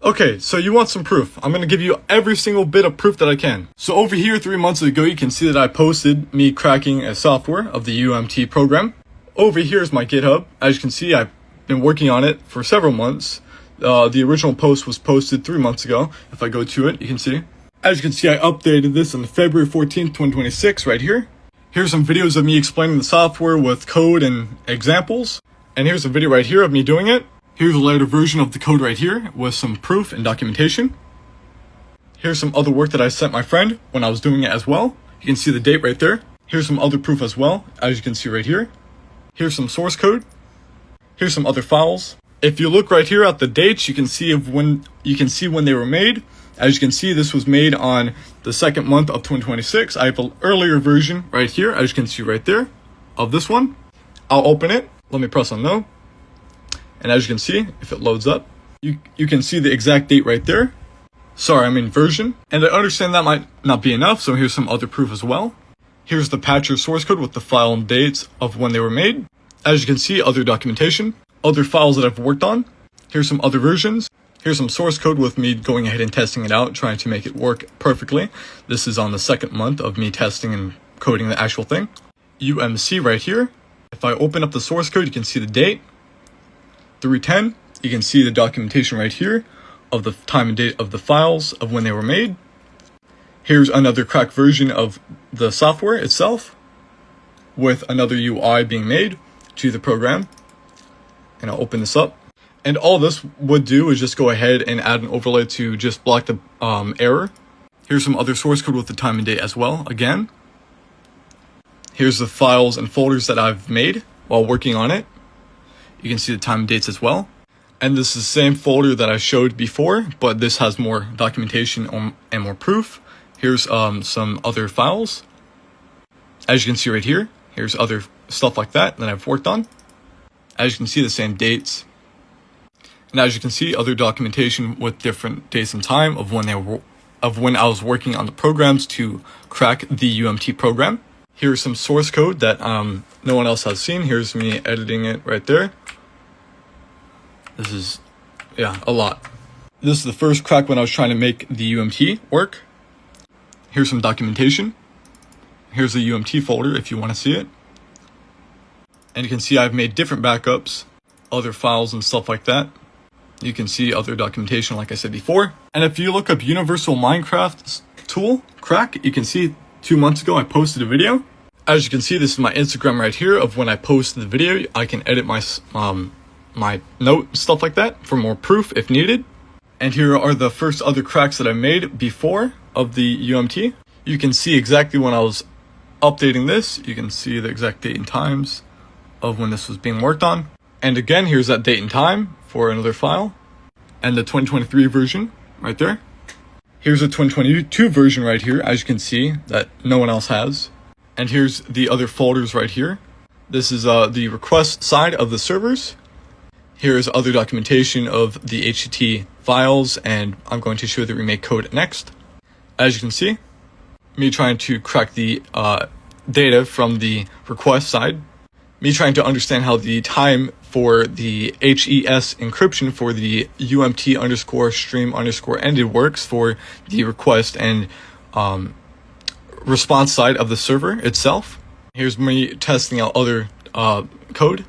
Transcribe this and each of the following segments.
Okay, so you want some proof. I'm gonna give you every single bit of proof that I can. So over here 3 months ago, you can see that I posted me cracking a software of the UMT program. Over here is my GitHub. As you can see, I've been working on it for several months. The original post was posted 3 months ago. If I go to it, you can see. As you can see, I updated this on February 14th, 2026 right here. Here's some videos of me explaining the software with code and examples. And here's a video right here of me doing it. Here's a later version of the code right here with some proof and documentation. Here's some other work that I sent my friend when I was doing it as well. You can see the date right there. Here's some other proof as well, as you can see right here. Here's some source code. Here's some other files. If you look right here at the dates, you can see when they were made. As you can see, this was made on the 2nd month of 2026. I have an earlier version right here, as you can see right there, of this one. I'll open it. Let me press on no. And as you can see, if it loads up, you can see the exact date right there. Sorry, I mean version. And I understand that might not be enough, so here's some other proof as well. Here's the patcher source code with the file and dates of when they were made. As you can see, other documentation, other files that I've worked on. Here's some other versions. Here's some source code with me going ahead and testing it out, trying to make it work perfectly. This is on the 2nd month of me testing and coding the actual thing. UMC right here. If I open up the source code, you can see the date. 310, you can see the documentation right here of the time and date of the files of when they were made. Here's another cracked version of the software itself with another UI being made to the program. And I'll open this up. And all this would do is just go ahead and add an overlay to just block the error. Here's some other source code with the time and date as well, again. Here's the files and folders that I've made while working on it. You can see the time and dates as well. And this is the same folder that I showed before, but this has more documentation and more proof. Here's some other files. As you can see right here, here's other stuff like that I've worked on. As you can see, the same dates. And as you can see, other documentation with different dates and time of when I was working on the programs to crack the UMT program. Here's some source code that no one else has seen. Here's me editing it right there. This is, a lot. This is the first crack when I was trying to make the UMT work. Here's some documentation. Here's the UMT folder if you want to see it. And you can see I've made different backups, other files and stuff like that. You can see other documentation like I said before. And if you look up Universal Minecraft tool crack, you can see 2 months ago I posted a video. As you can see, this is my Instagram right here of when I posted the video. I can edit my my note and stuff like that for more proof if needed. And here are the first other cracks that I made before of the UMT. You can see exactly when I was updating this. You can see the exact date and times of when this was being worked on. And again, here's that date and time for another file. And the 2023 version right there. Here's the 2022 version right here, as you can see, that no one else has. And here's the other folders right here. This is the request side of the servers. Here's other documentation of the HTTP files, and I'm going to show the remake code next. As you can see, me trying to crack the data from the request side. Me trying to understand how the time for the HES encryption for the UMT_stream_ended works for the request and response side of the server itself. Here's me testing out other code.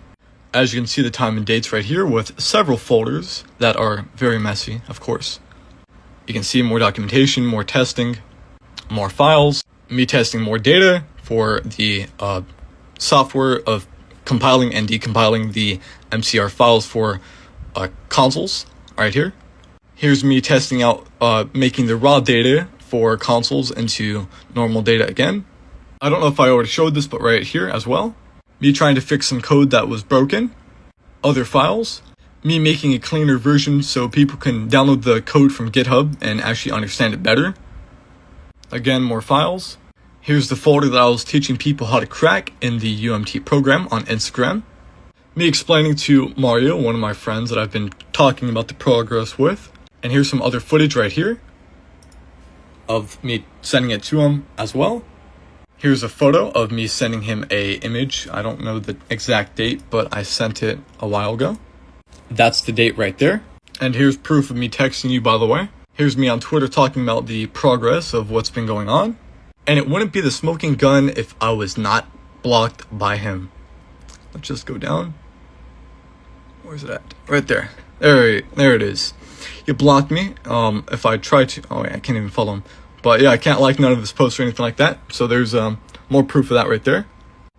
As you can see, the time and dates right here with several folders that are very messy, of course. You can see more documentation, more testing, more files, me testing more data for the software of compiling and decompiling the MCR files for consoles right here. Here's me testing out making the raw data for consoles into normal data again. I don't know if I already showed this, but right here as well. Me trying to fix some code that was broken. Other files. Me making a cleaner version so people can download the code from GitHub and actually understand it better. Again, more files. Here's the folder that I was teaching people how to crack in the UMT program on Instagram. Me explaining to Mario, one of my friends that I've been talking about the progress with. And here's some other footage right here of me sending it to him as well. Here's a photo of me sending him a image. I don't know the exact date, but I sent it a while ago. That's the date right there. And here's proof of me texting you, by the way. Here's me on Twitter talking about the progress of what's been going on. And it wouldn't be the smoking gun if I was not blocked by him. Let's just go down. Where's it at? Right there. There it is. He blocked me. If I try to, oh yeah, I can't even follow him. But yeah, I can't like none of his posts or anything like that. So there's more proof of that right there.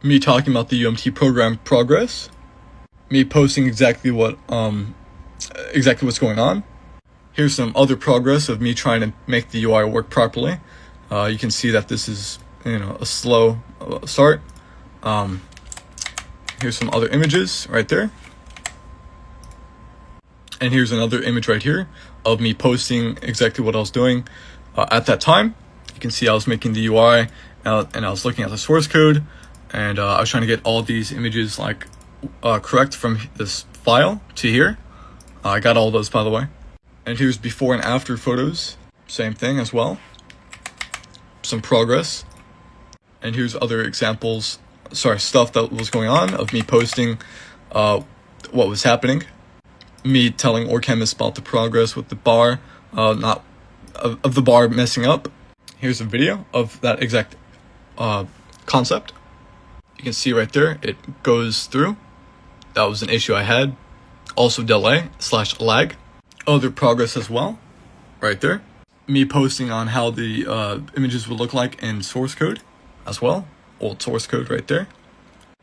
Me talking about the UMT program progress. Me posting exactly what's going on. Here's some other progress of me trying to make the UI work properly. You can see that this is, a slow start. Here's some other images right there. And here's another image right here of me posting exactly what I was doing at that time. You can see I was making the UI and I was looking at the source code, and I was trying to get all these images correct from this file to here. I got all those, by the way. And here's before and after photos. Same thing as well. Some progress. And here's other examples, stuff that was going on of me posting what was happening. Me telling OrChemist about the progress with the bar, of the bar messing up. Here's a video of that exact concept. You can see right there, it goes through. That was an issue I had. Also delay/lag. Other progress as well, right there. Me posting on how the images would look like in source code as well. Old source code right there.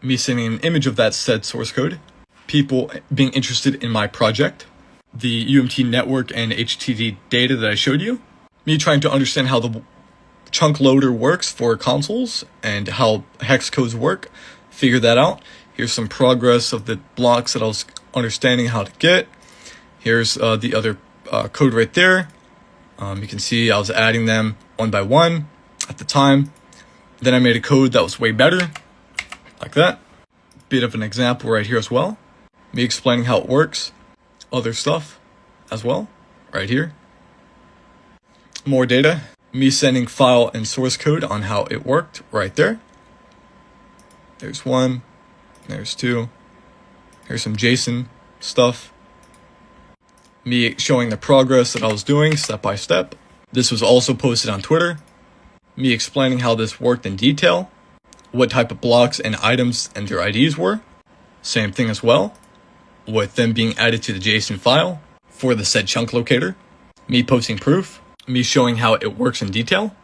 Me sending an image of that said source code. People being interested in my project. The UMT network and HTTP data that I showed you. Me trying to understand how the chunk loader works for consoles and how hex codes work. Figure that out. Here's some progress of the blocks that I was understanding how to get. Here's the other code right there. You can see I was adding them one by one at the time. Then I made a code that was way better, like that. Bit of an example right here as well. Me explaining how it works. Other stuff as well, right here. More data. Me sending file and source code on how it worked right there. There's one. There's two. Here's some JSON stuff. Me showing the progress that I was doing step by step. This was also posted on Twitter. Me explaining how this worked in detail. What type of blocks and items and their IDs were. Same thing as well, with them being added to the JSON file for the said chunk locator. Me posting proof. Me showing how it works in detail.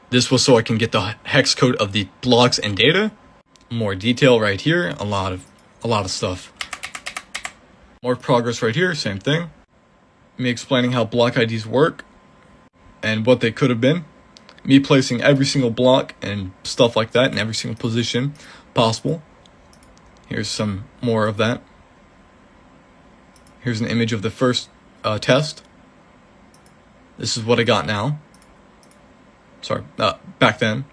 This was so I can get the hex code of the blocks and data. More detail right here. A lot of stuff. More progress right here. Same thing. Me explaining how block IDs work and what they could have been. Me placing every single block and stuff like that in every single position possible. Here's some more of that. Here's an image of the first test. This is what I got now. Sorry, back then.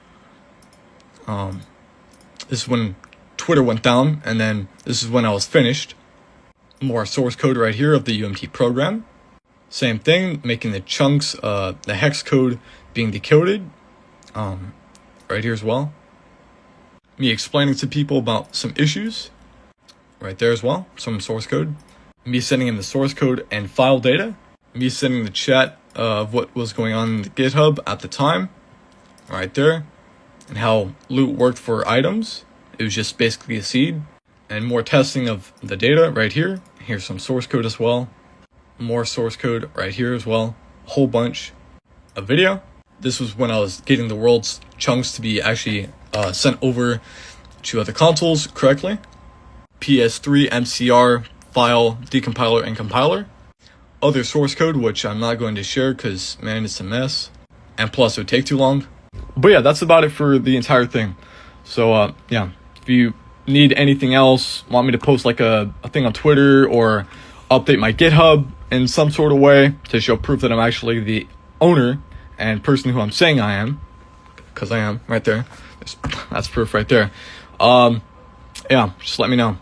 This is when Twitter went down, and then this is when I was finished. More source code right here of the UMT program. Same thing, making the chunks, the hex code being decoded. Right here as well. Me explaining to people about some issues. Right there as well, some source code. Me sending in the source code and file data. Me sending the chat of what was going on in the GitHub at the time. Right there. And how loot worked for items. It was just basically a seed. And more testing of the data right here. Here's some source code as well. More source code right here as well. A whole bunch. A video. This was when I was getting the world's chunks to be actually sent over to other consoles correctly. PS3, MCR, file, decompiler, and compiler. Other source code, which I'm not going to share because, man, it's a mess. And plus, it would take too long. But yeah, that's about it for the entire thing. So, yeah, if you need anything else, want me to post like a thing on Twitter or update my GitHub in some sort of way to show proof that I'm actually the owner and person who I'm saying I am, because I am right there. That's proof right there. Yeah, just let me know.